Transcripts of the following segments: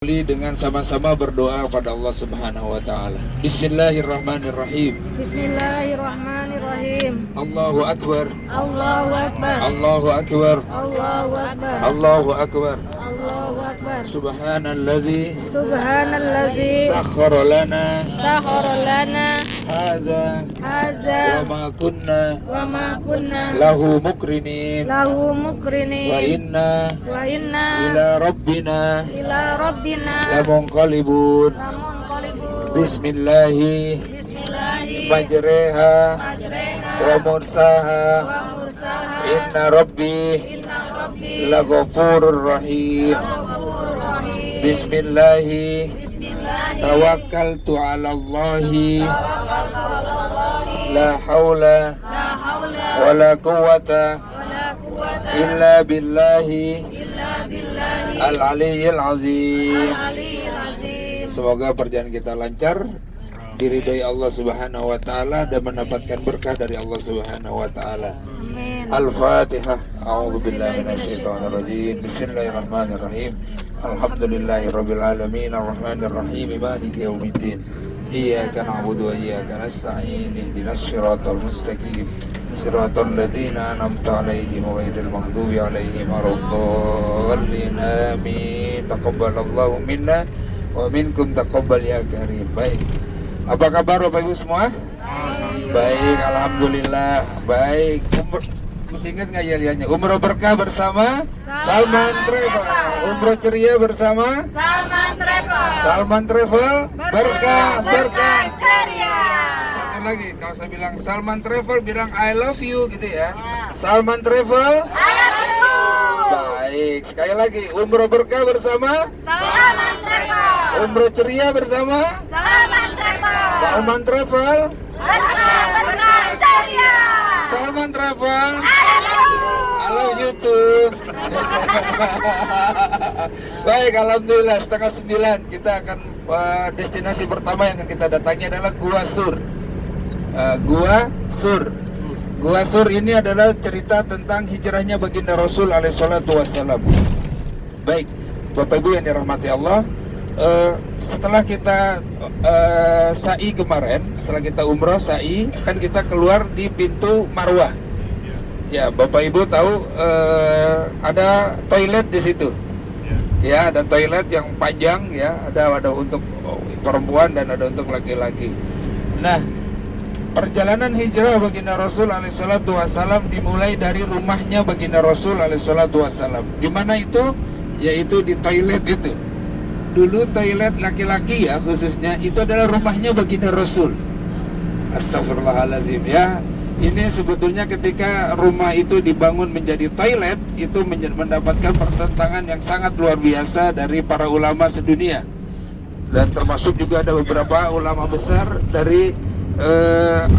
Dengan sama-sama berdoa kepada Allah Subhanahu wa taala. Bismillahirrahmanirrahim. Bismillahirrahmanirrahim. Allahu akbar. Allahu akbar. Allahu akbar. Allahu akbar. Allahu akbar. Allahu akbar. Subhanalladzi sakhkhara lana hadza hadza wa ma kunna lahu mukrinin mukrinin wa inna ila rabbina lamunqalibun. Bismillahi majreha wa mursaha inna rabbi laghafurur rahim. Bismillahi tawakkaltu ala Allahi la haula wa la quwwata illa billahi al-aliyyil azim. Semoga perjalanan kita lancar, diridhai Allah Subhanahu wa taala dan mendapatkan berkah dari Allah Subhanahu wa taala. Amin. Al-Fatihah. A'udzubillahi minasyaitonir rajim. Bismillahirrahmanirrahim. Alhamdulillahirabbil alamin arrahmanir rahim maliki yaumiddin. Iyyaka na'budu wa iyyaka nasta'in. Ihdinas siratal mustaqim. Siratal ladzina an'amta 'alaihim ghairil maghdubi 'alaihim waladdallin. Amin. Taqabbalallahu minna wa minkum taqabbal ya karim. Baik. Apa kabar Bapak Ibu semua? Baik, alhamdulillah. Baik. Masih ingat nggak ya lihatnya? Umroh berkah bersama Salman Travel. Umroh ceria bersama Salman Travel. Salman Travel. Berkah ceria. Satu lagi, kalau saya bilang Salman Travel, bilang I love you gitu ya. Salman Travel. I love you. Baik, sekali lagi, umroh berkah bersama Salman Travel. umroh ceria bersama Salman Travel. Salman Travel. Berkah ceria. Salman Travel. I love you. Halo YouTube. Baik, alhamdulillah 8:30 kita akan destinasi pertama yang akan kita datangi adalah Gua Thur. Gua Thur ini adalah cerita tentang hijrahnya baginda Rasul alaihi salatu wassalam. Baik, Bapak Ibu yang dirahmati Allah, setelah kita sa'i kemarin, setelah kita umroh sa'i, kan kita keluar di pintu Marwah. Ya, Bapak Ibu tahu ada toilet di situ. Ya, ada toilet yang panjang ya, ada untuk perempuan dan ada untuk laki-laki. Nah, perjalanan hijrah baginda Rasul alaihi salatu wasallam dimulai dari rumahnya baginda Rasul alaihi salatu wasallam. Di mana itu? Yaitu di toilet itu. Dulu toilet laki-laki ya khususnya itu adalah rumahnya baginda Rasul. Astagfirullahaladzim ya. Ini sebetulnya ketika rumah itu dibangun menjadi toilet, itu mendapatkan pertentangan yang sangat luar biasa dari para ulama sedunia. Dan termasuk juga ada beberapa ulama besar dari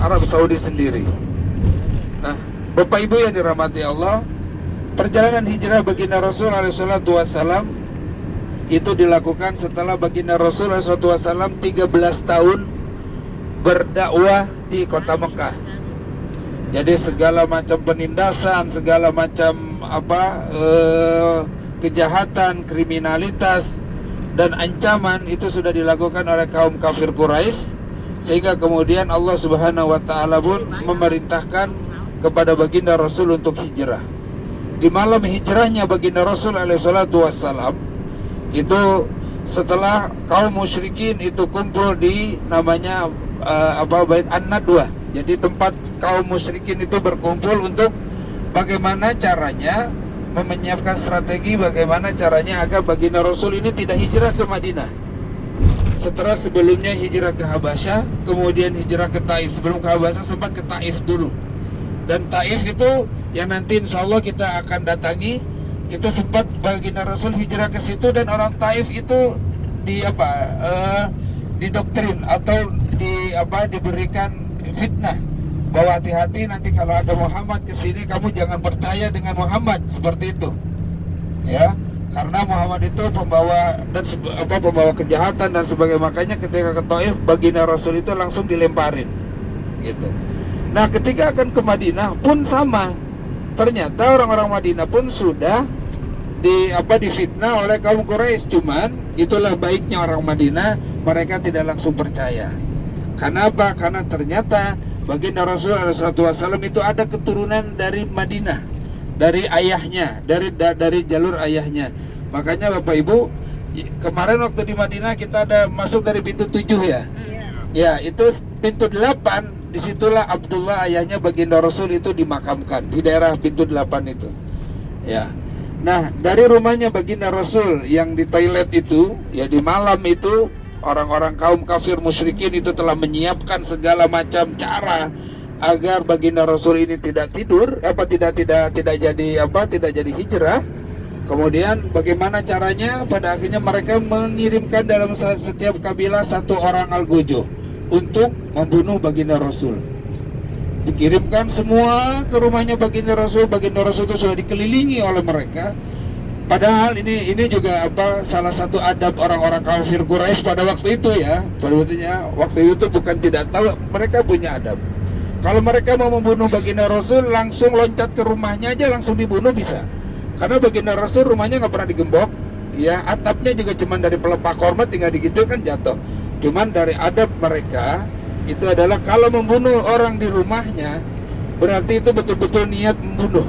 Arab Saudi sendiri. Nah, Bapak Ibu yang dirahmati Allah, perjalanan hijrah baginda Rasul alaihi salatu wasallam itu dilakukan setelah baginda Rasul alaihi salatu wasallam 13 tahun berdakwah di kota Mekah. Jadi segala macam penindasan, segala macam kejahatan, kriminalitas dan ancaman itu sudah dilakukan oleh kaum kafir Quraisy, sehingga kemudian Allah Subhanahu wa taala pun memerintahkan kepada baginda Rasul untuk hijrah. Di malam hijrahnya baginda Rasul alaihi salatu wassalam itu setelah kaum musyrikin itu kumpul di namanya Bait An-Nadwah. Jadi tempat kaum musyrikin itu berkumpul untuk bagaimana caranya menyiapkan strategi, bagaimana caranya agar baginda Rasul ini tidak hijrah ke Madinah. Setelah sebelumnya hijrah ke Habasyah, kemudian hijrah ke Taif. Sebelum ke Habasyah sempat ke Taif dulu. Dan Taif itu yang nanti insya Allah kita akan datangi. Itu sempat baginda Rasul hijrah ke situ dan orang Taif itu didoktrin atau diberikan fitnah bahwa hati-hati nanti kalau ada Muhammad ke sini kamu jangan percaya dengan Muhammad, seperti itu. Ya, karena Muhammad itu pembawa kejahatan dan sebagainya. Makanya ketika ke Taif baginda Rasul itu langsung dilemparin gitu. Nah, ketika akan ke Madinah pun sama. Ternyata orang-orang Madinah pun sudah difitnah oleh kaum Quraisy, cuman itulah baiknya orang Madinah, mereka tidak langsung percaya. Karena apa? Karena ternyata baginda Rasul SAW itu ada keturunan dari Madinah, dari ayahnya, dari jalur ayahnya. Makanya Bapak Ibu, kemarin waktu di Madinah kita ada masuk dari pintu 7 ya. Ya, itu pintu 8, disitulah Abdullah ayahnya baginda Rasul itu dimakamkan di daerah pintu 8 itu. Ya. Nah, dari rumahnya baginda Rasul yang di toilet itu, ya di malam itu orang-orang kaum kafir musyrikin itu telah menyiapkan segala macam cara agar baginda Rasul ini tidak tidur, tidak jadi hijrah. Kemudian bagaimana caranya? Pada akhirnya mereka mengirimkan dalam setiap kabilah satu orang algojo untuk membunuh baginda Rasul. Dikirimkan semua ke rumahnya baginda Rasul. Baginda Rasul itu sudah dikelilingi oleh mereka. Padahal ini juga salah satu adab orang-orang kafir Quraisy pada waktu itu ya. Waktu itu bukan tidak tahu, mereka punya adab. Kalau mereka mau membunuh baginda Rasul, langsung loncat ke rumahnya aja langsung dibunuh bisa. Karena baginda Rasul rumahnya nggak pernah digembok, ya atapnya juga cuma dari pelepah korma, tinggal digitu kan jatuh. Cuman dari adab mereka itu adalah kalau membunuh orang di rumahnya berarti itu betul-betul niat membunuh.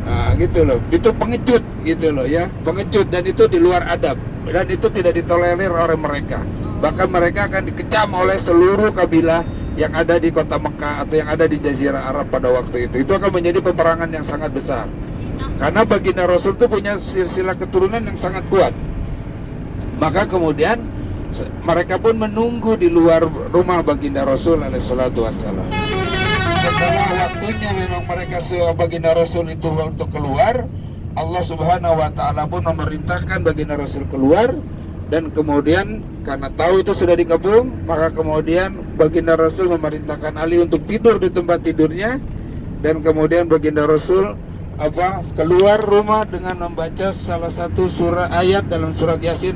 Nah gitu loh, itu pengecut gitu loh ya, pengecut, dan itu di luar adab dan itu tidak ditolerir oleh mereka. Bahkan mereka akan dikecam oleh seluruh kabilah yang ada di kota Mekah atau yang ada di Jazirah Arab pada waktu itu. Itu akan menjadi peperangan yang sangat besar. Karena baginda Rasul itu punya silsilah keturunan yang sangat kuat. Maka kemudian mereka pun menunggu di luar rumah baginda Rasul alaihissalatu wassalam. Setelah waktunya memang mereka suruh baginda Rasul itu untuk keluar, Allah subhanahu wa ta'ala pun memerintahkan baginda Rasul keluar. Dan kemudian karena tahu itu sudah dikepung, maka kemudian baginda Rasul memerintahkan Ali untuk tidur di tempat tidurnya. Dan kemudian baginda Rasul keluar rumah dengan membaca salah satu surah ayat dalam surat Yasin,